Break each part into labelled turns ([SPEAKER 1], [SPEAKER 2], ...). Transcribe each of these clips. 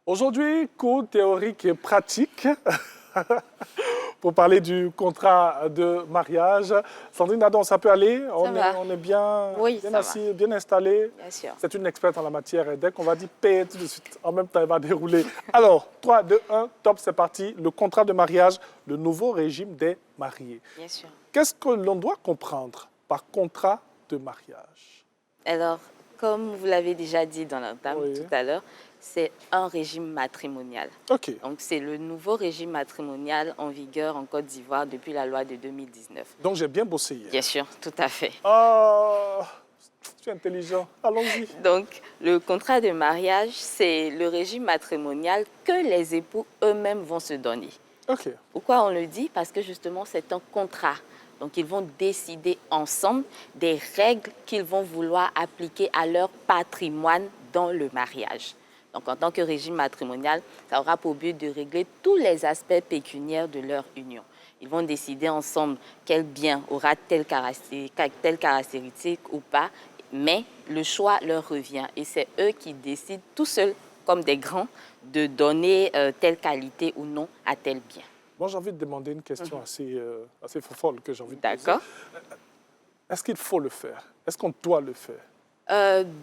[SPEAKER 1] Aujourd'hui, cours théorique et pratique pour parler du contrat de mariage. Sandrine Adam, ça peut aller? On est bien,
[SPEAKER 2] Oui,
[SPEAKER 1] bien
[SPEAKER 2] ça
[SPEAKER 1] assis, bien installé.
[SPEAKER 2] Bien sûr.
[SPEAKER 1] C'est une experte en la matière et dès qu'on va dire paix tout de suite, en même temps, elle va dérouler. Alors, 3, 2, 1, top, c'est parti. Le contrat de mariage, le nouveau régime des mariés.
[SPEAKER 2] Bien sûr.
[SPEAKER 1] Qu'est-ce que l'on doit comprendre par contrat de mariage?
[SPEAKER 2] Alors, comme vous l'avez déjà dit dans l'entame
[SPEAKER 1] Oui.
[SPEAKER 2] tout à l'heure, c'est un régime matrimonial.
[SPEAKER 1] OK.
[SPEAKER 2] Donc, c'est le nouveau régime matrimonial en vigueur en Côte d'Ivoire depuis la loi de 2019.
[SPEAKER 1] Donc, j'ai bien bossé hier.
[SPEAKER 2] Bien sûr, tout à fait.
[SPEAKER 1] Ah, je suis intelligent. Allons-y.
[SPEAKER 2] Donc, le contrat de mariage, c'est le régime matrimonial que les époux eux-mêmes vont se donner.
[SPEAKER 1] OK.
[SPEAKER 2] Pourquoi on le dit? Parce que justement, c'est un contrat. Donc, ils vont décider ensemble des règles qu'ils vont vouloir appliquer à leur patrimoine dans le mariage. Donc, en tant que régime matrimonial, ça aura pour but de régler tous les aspects pécuniaires de leur union. Ils vont décider ensemble quel bien aura telle caractéristique ou pas, mais le choix leur revient. Et c'est eux qui décident tout seuls, comme des grands, de donner telle qualité ou non à tel bien.
[SPEAKER 1] Moi, j'ai envie de demander une question assez folle que j'ai envie de poser.
[SPEAKER 2] D'accord.
[SPEAKER 1] Est-ce qu'il faut le faire? Est-ce qu'on doit le faire?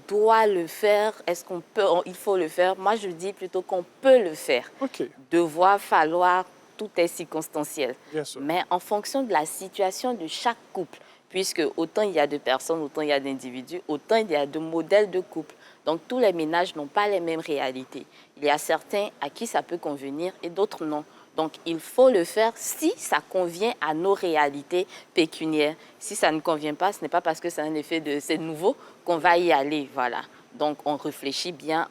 [SPEAKER 2] Doit le faire, est-ce qu'on peut, il faut le faire? Moi, je dis plutôt qu'on peut le faire.
[SPEAKER 1] OK,
[SPEAKER 2] Devoir, falloir, tout est circonstanciel.
[SPEAKER 1] bien sûr.
[SPEAKER 2] Mais en fonction de la situation de chaque couple, puisque autant il y a de personnes, autant il y a d'individus, autant il y a de modèles de couple. Donc, tous les ménages n'ont pas les mêmes réalités. Il y a certains à qui ça peut convenir et d'autres non. Donc, il faut le faire si ça convient à nos réalités pécuniaires. Si ça ne convient pas, ce n'est pas parce que c'est un effet de c'est nouveau qu'on va y aller. Voilà. Donc, on réfléchit bien,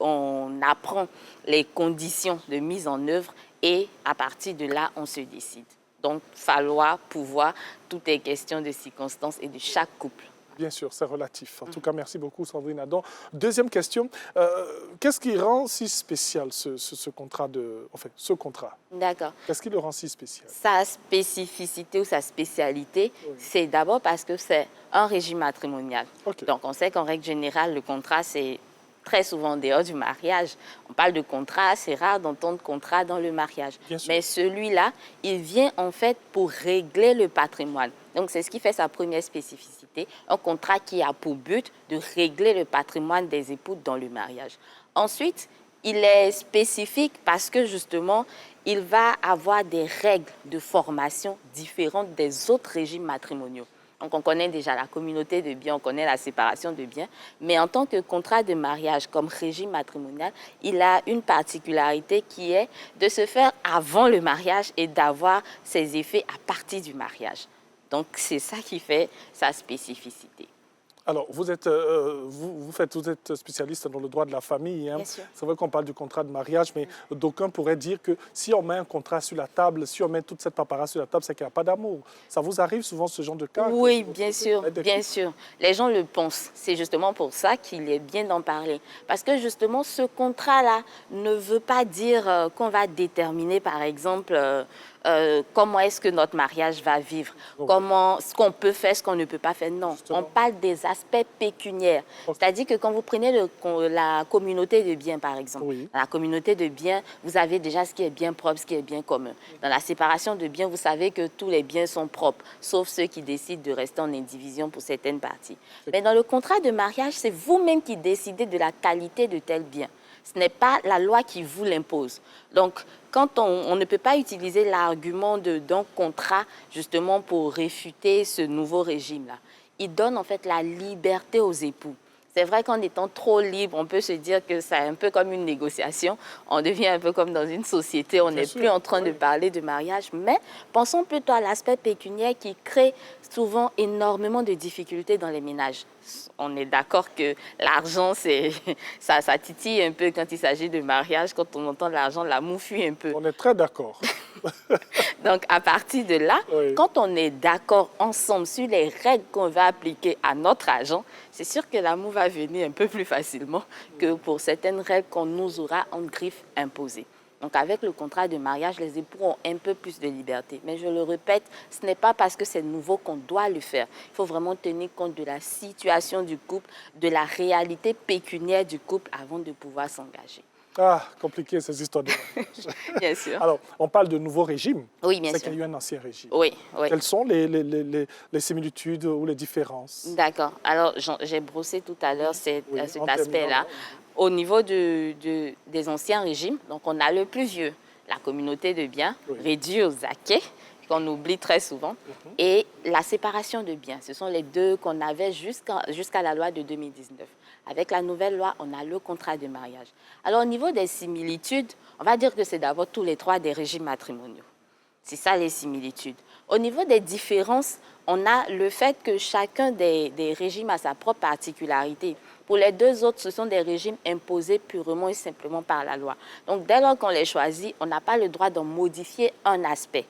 [SPEAKER 2] on apprend les conditions de mise en œuvre et à partir de là, on se décide. Donc, falloir, pouvoir, tout est question de circonstances et de chaque couple.
[SPEAKER 1] Bien sûr, c'est relatif. En tout cas, merci beaucoup, Sandrine Adam. Deuxième question, qu'est-ce qui rend si spécial ce contrat ce contrat?
[SPEAKER 2] D'accord.
[SPEAKER 1] Qu'est-ce qui le rend si spécial?
[SPEAKER 2] Sa spécificité ou sa spécialité,
[SPEAKER 1] Oui.
[SPEAKER 2] c'est d'abord parce que c'est un régime matrimonial.
[SPEAKER 1] OK.
[SPEAKER 2] Donc, on sait qu'en règle générale, le contrat, c'est très souvent en dehors du mariage. On parle de contrat, c'est rare d'entendre contrat dans le mariage.
[SPEAKER 1] Bien sûr.
[SPEAKER 2] Mais celui-là, il vient en fait pour régler le patrimoine. Donc, c'est ce qui fait sa première spécificité, un contrat qui a pour but de régler le patrimoine des époux dans le mariage. Ensuite, il est spécifique parce que justement, il va avoir des règles de formation différentes des autres régimes matrimoniaux. Donc, on connaît déjà la communauté de biens, on connaît la séparation de biens, mais en tant que contrat de mariage comme régime matrimonial, il a une particularité qui est de se faire avant le mariage et d'avoir ses effets à partir du mariage. Donc, c'est ça qui fait sa spécificité.
[SPEAKER 1] Alors, vous êtes spécialiste dans le droit de la famille. Hein.
[SPEAKER 2] Bien sûr.
[SPEAKER 1] C'est vrai qu'on parle du contrat de mariage, mais d'aucuns pourraient dire que si on met un contrat sur la table, si on met toute cette paperasse sur la table, c'est qu'il n'y a pas d'amour. Ça vous arrive souvent ce genre de cas?
[SPEAKER 2] Oui, bien sûr, bien sûr. Les gens le pensent. C'est justement pour ça qu'il est bien d'en parler. Parce que justement, ce contrat-là ne veut pas dire qu'on va déterminer, par exemple, comment est-ce que notre mariage va vivre, comment, ce qu'on peut faire, ce qu'on ne peut pas faire. Non,
[SPEAKER 1] Justement.
[SPEAKER 2] on parle des aspects pécuniaires.
[SPEAKER 1] Ok.
[SPEAKER 2] C'est-à-dire que quand vous prenez la communauté de biens, par exemple,
[SPEAKER 1] Oui.
[SPEAKER 2] dans la communauté de biens, vous avez déjà ce qui est bien propre, ce qui est bien commun. Dans la séparation de biens, vous savez que tous les biens sont propres, sauf ceux qui décident de rester en indivision pour certaines parties. Mais dans le contrat de mariage, c'est vous-même qui décidez de la qualité de tel bien. Ce n'est pas la loi qui vous l'impose. Donc, quand on ne peut pas utiliser l'argument d'un contrat justement pour réfuter ce nouveau régime-là, il donne en fait la liberté aux époux. C'est vrai qu'en étant trop libre, on peut se dire que c'est un peu comme une négociation. On devient un peu comme dans une société. On n'est plus en train de parler de mariage. Mais pensons plutôt à l'aspect pécuniaire qui crée souvent énormément de difficultés dans les ménages. On est d'accord que l'argent, ça titille un peu quand il s'agit de mariage. Quand on entend l'argent, l'amour fuit un peu.
[SPEAKER 1] On est très d'accord.
[SPEAKER 2] Donc, à partir de là,
[SPEAKER 1] Oui.
[SPEAKER 2] quand on est d'accord ensemble sur les règles qu'on va appliquer à notre argent, c'est sûr que l'amour va venir un peu plus facilement que pour certaines règles qu'on nous aura en griffe imposées. Donc, avec le contrat de mariage, les époux ont un peu plus de liberté. Mais je le répète, ce n'est pas parce que c'est nouveau qu'on doit le faire. Il faut vraiment tenir compte de la situation du couple, de la réalité pécuniaire du couple avant de pouvoir s'engager.
[SPEAKER 1] Ah, compliqué ces histoires de mariage.
[SPEAKER 2] Bien sûr.
[SPEAKER 1] Alors, on parle de nouveau régime.
[SPEAKER 2] Oui, bien sûr.
[SPEAKER 1] C'est qu'il y a eu un ancien régime.
[SPEAKER 2] Oui, oui.
[SPEAKER 1] Quelles sont les similitudes ou les différences?
[SPEAKER 2] D'accord. Alors, j'ai brossé tout à l'heure cet aspect-là. Au niveau des anciens régimes, donc on a le plus vieux, la communauté de biens, réduit aux acquets, qu'on oublie très souvent, et la séparation de biens. Ce sont les deux qu'on avait jusqu'à la loi de 2019. Avec la nouvelle loi, on a le contrat de mariage. Alors, au niveau des similitudes, on va dire que c'est d'abord tous les trois des régimes matrimoniaux. C'est ça les similitudes. Au niveau des différences, on a le fait que chacun des régimes a sa propre particularité. Pour les deux autres, ce sont des régimes imposés purement et simplement par la loi. Donc, dès lors qu'on les choisit, on n'a pas le droit d'en modifier un aspect.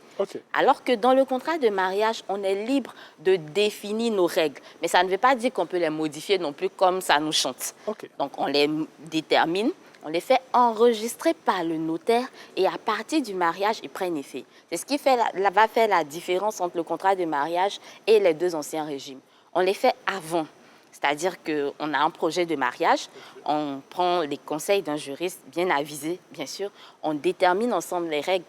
[SPEAKER 2] Alors que dans le contrat de mariage, on est libre de définir nos règles. Mais ça ne veut pas dire qu'on peut les modifier non plus comme ça nous chante. Donc, on les détermine. On les fait enregistrer par le notaire et à partir du mariage, ils prennent effet. C'est ce qui va faire la différence entre le contrat de mariage et les deux anciens régimes. On les fait avant, c'est-à-dire qu'on a un projet de mariage, on prend les conseils d'un juriste bien avisé, bien sûr, on détermine ensemble les règles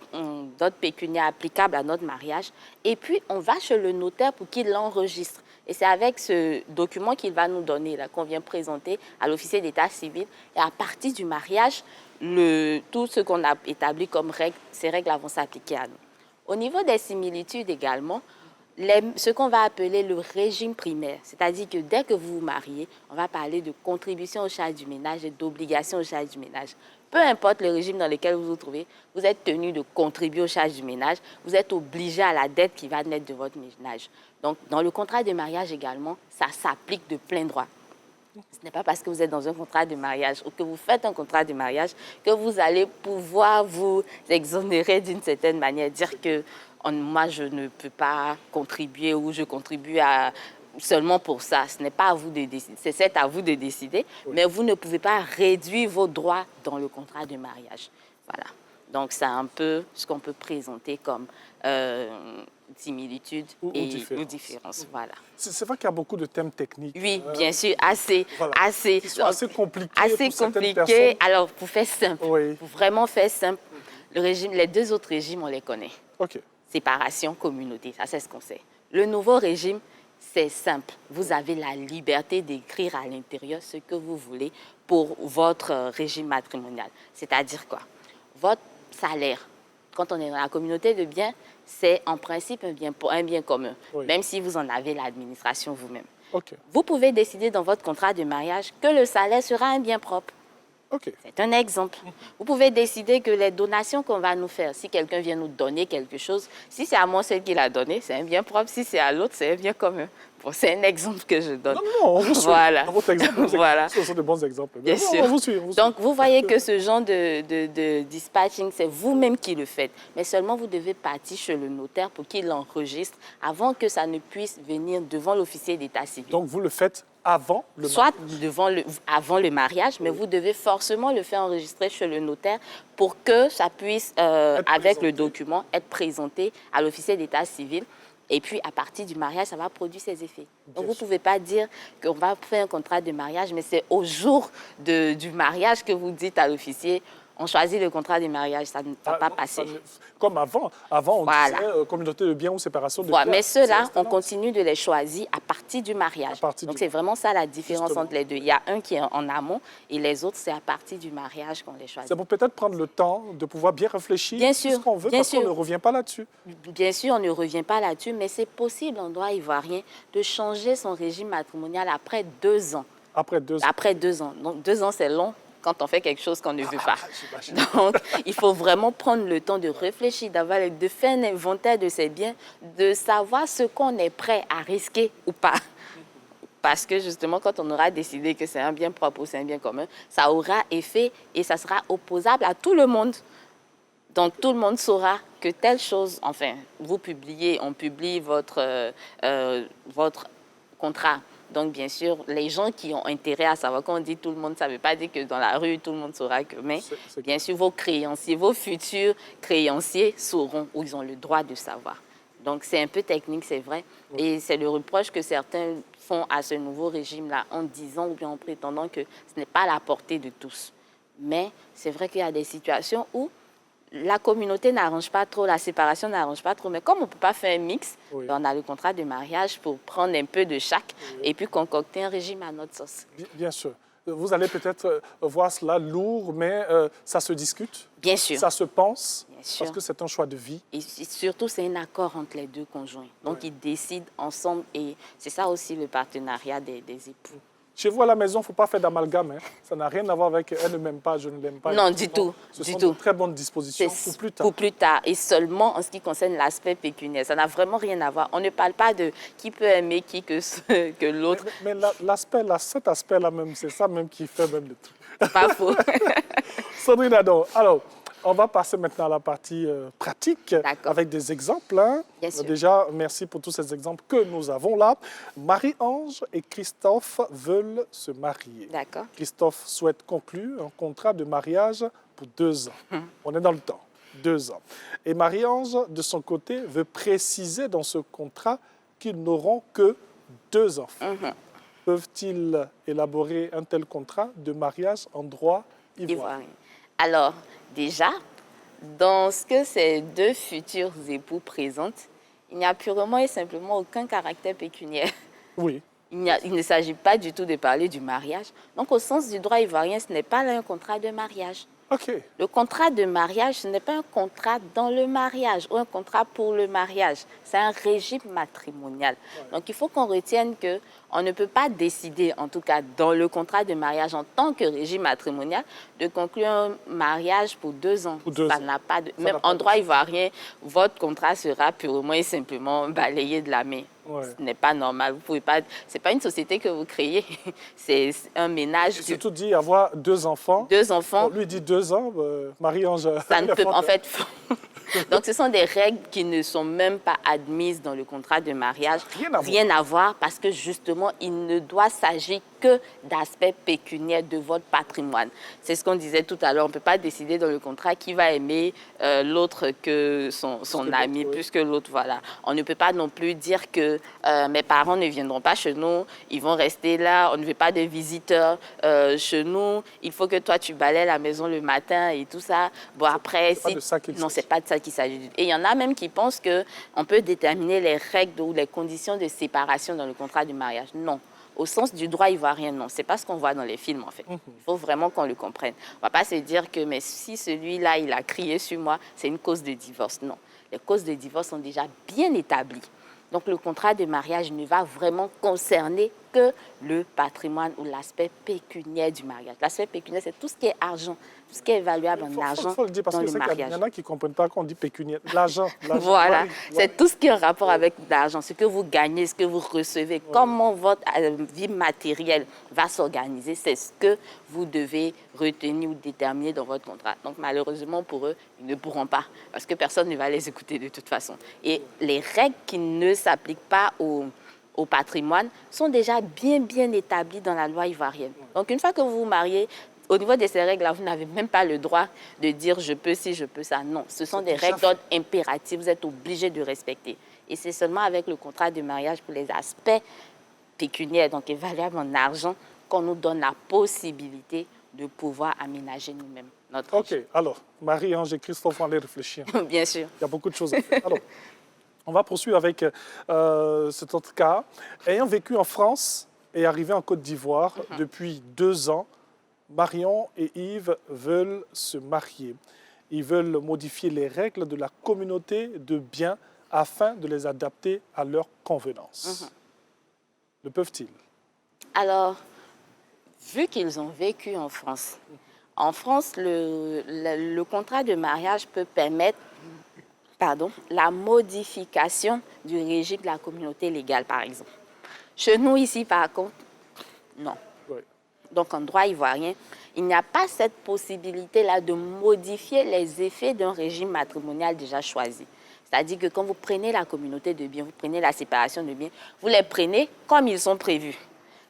[SPEAKER 2] d'autres pécuniaires applicables à notre mariage et puis on va chez le notaire pour qu'il l'enregistre. Et c'est avec ce document qu'il va nous donner, qu'on vient présenter à l'officier d'état civil. Et à partir du mariage, tout ce qu'on a établi comme règles, ces règles vont s'appliquer à nous. Au niveau des similitudes également, ce qu'on va appeler le régime primaire, c'est-à-dire que dès que vous vous mariez, on va parler de contribution aux charges du ménage et d'obligation aux charges du ménage. Peu importe le régime dans lequel vous vous trouvez, vous êtes tenu de contribuer aux charges du ménage, vous êtes obligé à la dette qui va naître de votre ménage. Donc, dans le contrat de mariage également, ça s'applique de plein droit. Ce n'est pas parce que vous êtes dans un contrat de mariage ou que vous faites un contrat de mariage que vous allez pouvoir vous exonérer d'une certaine manière, dire que moi, je ne peux pas contribuer ou je contribue seulement pour ça. Ce n'est pas à vous de décider, c'est à vous de décider, mais vous ne pouvez pas réduire vos droits dans le contrat de mariage. Voilà. Donc, c'est un peu ce qu'on peut présenter comme similitudes ou différences. Voilà.
[SPEAKER 1] C'est vrai qu'il y a beaucoup de thèmes techniques.
[SPEAKER 2] Oui, bien sûr, assez
[SPEAKER 1] compliqués.
[SPEAKER 2] Assez compliqués. Alors, pour faire simple, pour vraiment faire simple, les deux autres régimes, on les connaît. Séparation, communauté, ça c'est ce qu'on sait. Le nouveau régime, c'est simple. Vous avez la liberté d'écrire à l'intérieur ce que vous voulez pour votre régime matrimonial. C'est-à-dire quoi? Votre salaire, quand on est dans la communauté de biens, c'est en principe un bien commun, même si vous en avez l'administration vous-même. Vous pouvez décider dans votre contrat de mariage que le salaire sera un bien propre. C'est un exemple. Vous pouvez décider que les donations qu'on va nous faire, si quelqu'un vient nous donner quelque chose, si c'est à moi celle qui l'a donné, c'est un bien propre. Si c'est à l'autre, c'est un bien commun. Bon, c'est un exemple que je donne.
[SPEAKER 1] Non, on vous suit.
[SPEAKER 2] Voilà.
[SPEAKER 1] Dans votre exemple,
[SPEAKER 2] voilà.
[SPEAKER 1] Ce sont de bons exemples.
[SPEAKER 2] Bien sûr.
[SPEAKER 1] On vous suit.
[SPEAKER 2] Donc, vous voyez que ce genre de dispatching, c'est vous-même qui le faites. Mais seulement, vous devez partir chez le notaire pour qu'il l'enregistre avant que ça ne puisse venir devant l'officier d'état civil.
[SPEAKER 1] Donc, vous le faites avant le mariage?
[SPEAKER 2] Soit avant le mariage, mais vous devez forcément le faire enregistrer chez le notaire pour que ça puisse, avec le document, être présenté à l'officier d'état civil. Et puis, à partir du mariage, ça va produire ses effets. Donc, vous ne pouvez pas dire qu'on va faire un contrat de mariage, mais c'est au jour du mariage que vous dites à l'officier, on choisit le contrat de mariage, ça ne va pas passer.
[SPEAKER 1] Comme avant. Avant, on disait communauté de biens ou séparation de biens.
[SPEAKER 2] Mais ceux-là, on continue de les choisir à partir du mariage. Donc, c'est vraiment ça la différence entre les deux. Il y a un qui est en amont et les autres, c'est à partir du mariage qu'on les choisit.
[SPEAKER 1] C'est pour peut-être prendre le temps de pouvoir bien réfléchir
[SPEAKER 2] ce
[SPEAKER 1] qu'on veut, parce qu'on ne revient pas là-dessus.
[SPEAKER 2] Bien sûr, on ne revient pas là-dessus, mais c'est possible en droit ivoirien de changer son régime matrimonial après 2 ans.
[SPEAKER 1] Après 2 ans.
[SPEAKER 2] Après 2 ans. Donc, 2 ans, c'est long quand on fait quelque chose qu'on ne veut pas. Donc, il faut vraiment prendre le temps de réfléchir, de faire un inventaire de ses biens, de savoir ce qu'on est prêt à risquer ou pas. Parce que justement, quand on aura décidé que c'est un bien propre ou c'est un bien commun, ça aura effet et ça sera opposable à tout le monde. Donc, tout le monde saura que telle chose, enfin, on publie votre contrat. Donc, bien sûr, les gens qui ont intérêt à savoir, quand on dit tout le monde, ça ne veut pas dire que dans la rue, tout le monde saura que... Mais bien sûr, vos créanciers, vos futurs créanciers sauront où ils ont le droit de savoir. Donc, c'est un peu technique, c'est vrai. Et c'est le reproche que certains font à ce nouveau régime-là en disant ou bien en prétendant que ce n'est pas à la portée de tous. Mais c'est vrai qu'il y a des situations où la communauté n'arrange pas trop, la séparation n'arrange pas trop. Mais comme on ne peut pas faire un mix,
[SPEAKER 1] Oui.
[SPEAKER 2] on a le contrat de mariage pour prendre un peu de chaque et puis concocter un régime à notre sauce.
[SPEAKER 1] Bien sûr. Vous allez peut-être voir cela lourd, mais ça se discute.
[SPEAKER 2] Bien sûr.
[SPEAKER 1] Ça se pense,
[SPEAKER 2] Bien sûr.
[SPEAKER 1] parce que c'est un choix de vie.
[SPEAKER 2] Et surtout, c'est un accord entre les deux conjoints. Donc, ils décident ensemble et c'est ça aussi le partenariat des époux.
[SPEAKER 1] Chez vous à la maison, il ne faut pas faire d'amalgame. Hein. Ça n'a rien à voir avec elle ne m'aime pas, je ne l'aime pas.
[SPEAKER 2] Non, du tout.
[SPEAKER 1] Ce sont de très bonnes dispositions pour plus tard.
[SPEAKER 2] Pour plus tard. Et seulement en ce qui concerne l'aspect pécuniaire. Ça n'a vraiment rien à voir. On ne parle pas de qui peut aimer qui que l'autre.
[SPEAKER 1] Mais cet aspect-là même, c'est ça même qui fait même le truc.
[SPEAKER 2] Pas faux.
[SPEAKER 1] Sandrine Adon, alors, on va passer maintenant à la partie pratique avec des exemples. Hein.
[SPEAKER 2] Bien sûr.
[SPEAKER 1] Déjà, merci pour tous ces exemples que nous avons là. Marie-Ange et Christophe veulent se marier.
[SPEAKER 2] D'accord.
[SPEAKER 1] Christophe souhaite conclure un contrat de mariage pour 2 ans. On est dans le temps, 2 ans. Et Marie-Ange, de son côté, veut préciser dans ce contrat qu'ils n'auront que 2 enfants. Peuvent-ils élaborer un tel contrat de mariage en droit ivoirien?
[SPEAKER 2] Alors, déjà, dans ce que ces deux futurs époux présentent, il n'y a purement et simplement aucun caractère pécuniaire.
[SPEAKER 1] Oui.
[SPEAKER 2] Il ne s'agit pas du tout de parler du mariage. Donc, au sens du droit ivoirien, ce n'est pas là un contrat de mariage.
[SPEAKER 1] OK.
[SPEAKER 2] Le contrat de mariage, ce n'est pas un contrat dans le mariage ou un contrat pour le mariage. C'est un régime matrimonial. Donc, il faut qu'on retienne qu'on ne peut pas décider, en tout cas dans le contrat de mariage en tant que régime matrimonial, de conclure un mariage pour 2 ans. Ça n'a pas de... Même en droit ivoirien, votre contrat sera purement et simplement balayé de la main.
[SPEAKER 1] Ouais.
[SPEAKER 2] Ce n'est pas normal. Vous pouvez pas. C'est pas une société que vous créez. C'est un ménage.
[SPEAKER 1] C'est tout dit avoir 2 enfants.
[SPEAKER 2] 2 enfants.
[SPEAKER 1] Bon, lui dit 2 ans. Marie-Ange.
[SPEAKER 2] Ça ne peut. En fait. Donc, ce sont des règles qui ne sont même pas admises dans le contrat de mariage. Rien à voir parce que justement, il ne doit s'agir que d'aspects pécuniaires de votre patrimoine. C'est ce qu'on disait tout à l'heure. On ne peut pas décider dans le contrat qui va aimer l'autre que son ami, plus que l'autre. Voilà. On ne peut pas non plus dire que mes parents ne viendront pas chez nous, ils vont rester là, on ne veut pas de visiteurs chez nous, il faut que toi tu balayes la maison le matin et tout ça. Bon, après, non, c'est pas de ça qu'il s'agit. Et il y en a même qui pensent qu'on peut déterminer les règles ou les conditions de séparation dans le contrat du mariage. Non. Au sens du droit ivoirien, non. C'est pas ce qu'on voit dans les films, en fait. Il faut vraiment qu'on le comprenne. On ne va pas se dire que mais si celui-là, il a crié sur moi, c'est une cause de divorce. Non. Les causes de divorce sont déjà bien établies. Donc, le contrat de mariage ne va vraiment concerner que le patrimoine ou l'aspect pécuniaire du mariage. L'aspect pécuniaire, c'est tout ce qui est argent, tout ce qui est évaluable en argent
[SPEAKER 1] faut le dire parce
[SPEAKER 2] dans
[SPEAKER 1] que
[SPEAKER 2] le mariage.
[SPEAKER 1] Il y en a qui ne comprennent pas quand on dit pécuniaire. L'argent.
[SPEAKER 2] Voilà, c'est tout ce qui est en rapport avec l'argent, ce que vous gagnez, ce que vous recevez, comment votre vie matérielle va s'organiser, c'est ce que vous devez retenir ou déterminer dans votre contrat. Donc, malheureusement, pour eux, ils ne pourront pas parce que personne ne va les écouter de toute façon. Et les règles qui ne s'appliquent pas au patrimoine sont déjà bien établies dans la loi ivoirienne. Donc, une fois que vous vous mariez, au niveau de ces règles-là, vous n'avez même pas le droit de dire je peux ci, je peux ça. Non, ce sont des règles d'ordre impératif. Vous êtes obligé de respecter. Et c'est seulement avec le contrat de mariage pour les aspects pécuniaires, donc évaluables en argent, qu'on nous donne la possibilité de pouvoir aménager nous-mêmes notre
[SPEAKER 1] OK. Alors, Marie-Ange et Christophe vont aller réfléchir.
[SPEAKER 2] Bien sûr.
[SPEAKER 1] Il y a beaucoup de choses à faire. Alors, on va poursuivre avec cet autre cas. Ayant vécu en France et arrivé en Côte d'Ivoire depuis 2 ans, Marion et Yves veulent se marier. Ils veulent modifier les règles de la communauté de biens afin de les adapter à leur convenance. Le peuvent-ils? Alors,
[SPEAKER 2] vu qu'ils ont vécu en France, le contrat de mariage peut permettre la modification du régime de la communauté légale, par exemple. Chez nous, ici, par contre, non.
[SPEAKER 1] Oui.
[SPEAKER 2] Donc, en droit ivoirien, il n'y a pas cette possibilité-là de modifier les effets d'un régime matrimonial déjà choisi. C'est-à-dire que quand vous prenez la communauté de biens, vous prenez la séparation de biens, vous les prenez comme ils sont prévus,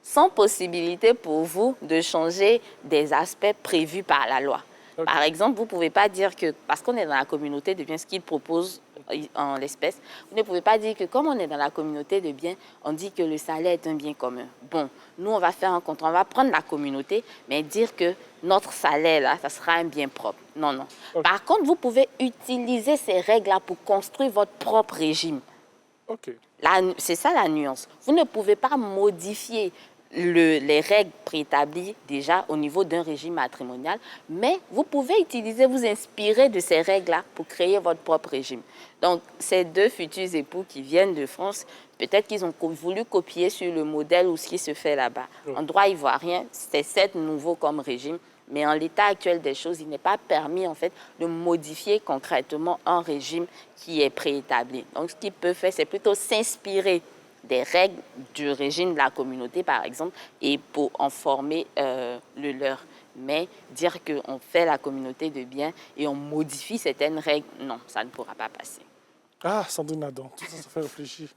[SPEAKER 2] sans possibilité pour vous de changer des aspects prévus par la loi. Okay. Par exemple, vous ne pouvez pas dire que, parce qu'on est dans la communauté de biens, ce qu'ils proposent en l'espèce, vous ne pouvez pas dire que comme on est dans la communauté de biens, on dit que le salaire est un bien commun. Bon, nous, on va faire un contrat, on va prendre la communauté, mais dire que notre salaire, là, ça sera un bien propre. Non, non.
[SPEAKER 1] Ok.
[SPEAKER 2] Par contre, vous pouvez utiliser ces règles-là pour construire votre propre régime.
[SPEAKER 1] OK.
[SPEAKER 2] C'est ça la nuance. Vous ne pouvez pas modifier les règles préétablies déjà au niveau d'un régime matrimonial, mais vous pouvez vous inspirer de ces règles-là pour créer votre propre régime. Donc, ces deux futurs époux qui viennent de France, peut-être qu'ils ont voulu copier sur le modèle ou ce qui se fait là-bas.
[SPEAKER 1] Oui.
[SPEAKER 2] En droit ivoirien, c'est 7 nouveaux comme régime, mais en l'état actuel des choses, il n'est pas permis en fait de modifier concrètement un régime qui est préétabli. Donc, ce qu'ils peuvent faire, c'est plutôt s'inspirer des règles du régime de la communauté, par exemple, et pour en former le leur. Mais dire qu'on fait la communauté de biens et on modifie certaines règles, non, ça ne pourra pas passer.
[SPEAKER 1] Ah, Sandrine Adam, tout ça, ça fait réfléchir.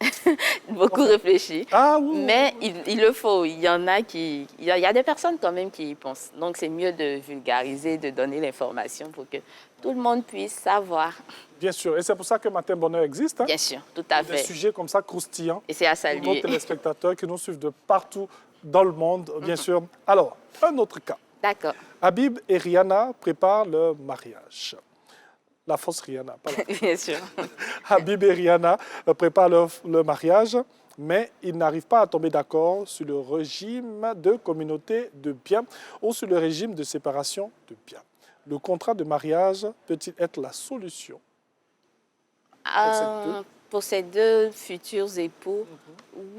[SPEAKER 2] Beaucoup réfléchi.
[SPEAKER 1] Ah oui.
[SPEAKER 2] Mais il le faut. Il y en a qui... Il y a des personnes quand même qui y pensent. Donc, c'est mieux de vulgariser, de donner l'information pour que tout le monde puisse savoir.
[SPEAKER 1] Bien sûr. Et c'est pour ça que Matin Bonheur existe. Hein?
[SPEAKER 2] Bien sûr, tout à
[SPEAKER 1] Des
[SPEAKER 2] fait.
[SPEAKER 1] sujets comme ça, croustillants.
[SPEAKER 2] Et c'est à
[SPEAKER 1] Pour nos
[SPEAKER 2] saluer.
[SPEAKER 1] téléspectateurs qui nous suivent de partout dans le monde, bien sûr. Alors, un autre cas.
[SPEAKER 2] D'accord.
[SPEAKER 1] Habib et Rihanna préparent le mariage. La fausse Rihanna, pas la...
[SPEAKER 2] Bien sûr.
[SPEAKER 1] Habib et Rihanna préparent le mariage, mais ils n'arrivent pas à tomber d'accord sur le régime de communauté de biens ou sur le régime de séparation de biens. Le contrat de mariage peut-il être la solution?
[SPEAKER 2] Pour ces deux futurs époux,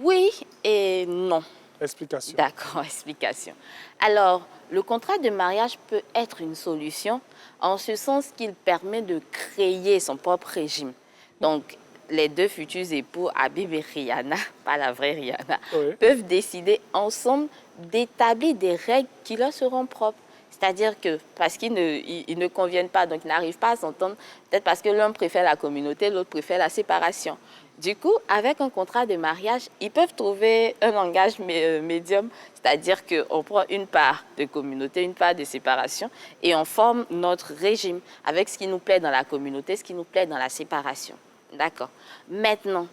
[SPEAKER 2] oui et non.
[SPEAKER 1] Explication.
[SPEAKER 2] D'accord, explication. Alors, le contrat de mariage peut être une solution en ce sens qu'il permet de créer son propre régime. Donc, les deux futurs époux, Habib et Rihanna, pas la vraie Rihanna,
[SPEAKER 1] Oui.
[SPEAKER 2] peuvent décider ensemble d'établir des règles qui leur seront propres. C'est-à-dire que parce qu'ils ils ne conviennent pas, donc ils n'arrivent pas à s'entendre, peut-être parce que l'un préfère la communauté, l'autre préfère la séparation. Du coup, avec un contrat de mariage, ils peuvent trouver un langage médium, c'est-à-dire qu'on prend une part de communauté, une part de séparation, et on forme notre régime avec ce qui nous plaît dans la communauté, ce qui nous plaît dans la séparation. D'accord. Maintenant,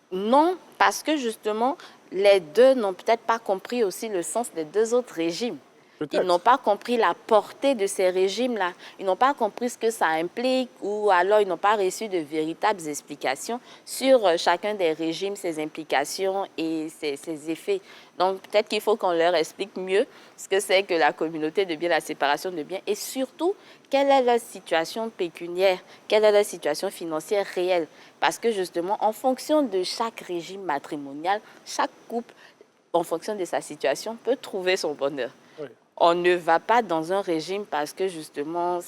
[SPEAKER 2] non, parce que justement, les deux n'ont peut-être pas compris aussi le sens des deux autres régimes. Ils n'ont pas compris la portée de ces régimes-là. Ils n'ont pas compris ce que ça implique ou alors ils n'ont pas reçu de véritables explications sur chacun des régimes, ses implications et ses effets. Donc, peut-être qu'il faut qu'on leur explique mieux ce que c'est que la communauté de biens, la séparation de biens et surtout, quelle est leur situation pécuniaire, quelle est leur situation financière réelle. Parce que justement, en fonction de chaque régime matrimonial, chaque couple, en fonction de sa situation, peut trouver son bonheur.
[SPEAKER 1] Oui.
[SPEAKER 2] On ne va pas dans un régime parce que justement,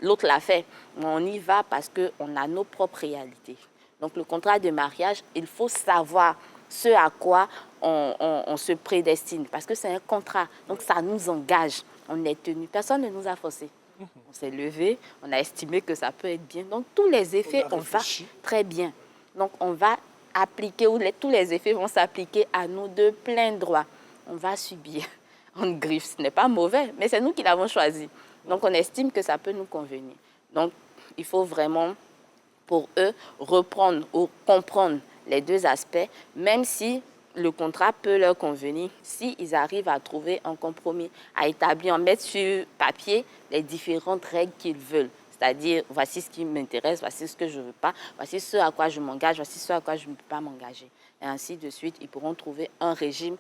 [SPEAKER 2] l'autre l'a fait. On y va parce qu'on a nos propres réalités. Donc le contrat de mariage, il faut savoir ce à quoi on se prédestine. Parce que c'est un contrat, donc ça nous engage. On est tenu, personne ne nous a forcé. On s'est levé, on a estimé que ça peut être bien. Donc tous les effets, on va très bien. Donc on va appliquer, tous les effets vont s'appliquer à nous de plein droit. On va subir. On griffe, ce n'est pas mauvais, mais c'est nous qui l'avons choisi. Donc, on estime que ça peut nous convenir. Donc, il faut vraiment, pour eux, reprendre ou comprendre les deux aspects, même si le contrat peut leur convenir, s'ils arrivent à trouver un compromis, à établir, à mettre sur papier les différentes règles qu'ils veulent. C'est-à-dire, voici ce qui m'intéresse, voici ce que je ne veux pas, voici ce à quoi je m'engage, voici ce à quoi je ne peux pas m'engager. Et ainsi de suite, ils pourront trouver un régime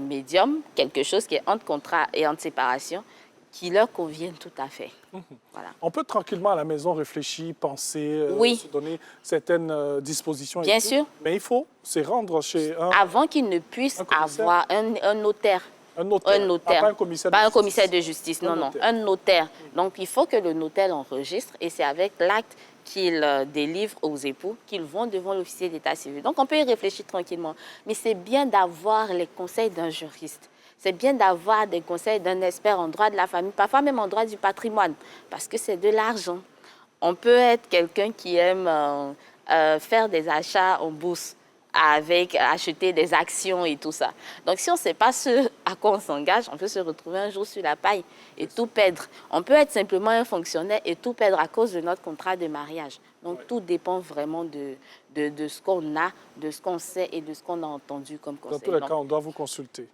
[SPEAKER 2] médium, quelque chose qui est entre contrat et entre séparation, qui leur convienne tout à fait. Voilà.
[SPEAKER 1] On peut tranquillement à la maison réfléchir, penser,
[SPEAKER 2] Oui.
[SPEAKER 1] se donner certaines dispositions.
[SPEAKER 2] Bien
[SPEAKER 1] et tout.
[SPEAKER 2] sûr.
[SPEAKER 1] Mais il faut se rendre chez un...
[SPEAKER 2] Avant qu'ils ne puissent avoir un notaire.
[SPEAKER 1] Un notaire.
[SPEAKER 2] Un notaire.
[SPEAKER 1] Ah, pas un commissaire
[SPEAKER 2] Pas
[SPEAKER 1] de
[SPEAKER 2] un commissaire de justice, non, non.
[SPEAKER 1] notaire.
[SPEAKER 2] Un notaire. Donc, il faut que le notaire enregistre et c'est avec l'acte qu'il délivre aux époux qu'ils vont devant l'officier d'état civil. Donc, on peut y réfléchir tranquillement. Mais c'est bien d'avoir les conseils d'un juriste. C'est bien d'avoir des conseils d'un expert en droit de la famille, parfois même en droit du patrimoine, parce que c'est de l'argent. On peut être quelqu'un qui aime faire des achats en bourse. avec acheter des actions et tout ça. Donc, si on ne sait pas ce à quoi on s'engage, on peut se retrouver un jour sur la paille et tout perdre. On peut être simplement un fonctionnaire et tout perdre à cause de notre contrat de mariage. Donc, tout dépend vraiment de ce qu'on a, de ce qu'on sait et de ce qu'on a entendu comme conseil.
[SPEAKER 1] Dans tous les cas, on doit vous consulter.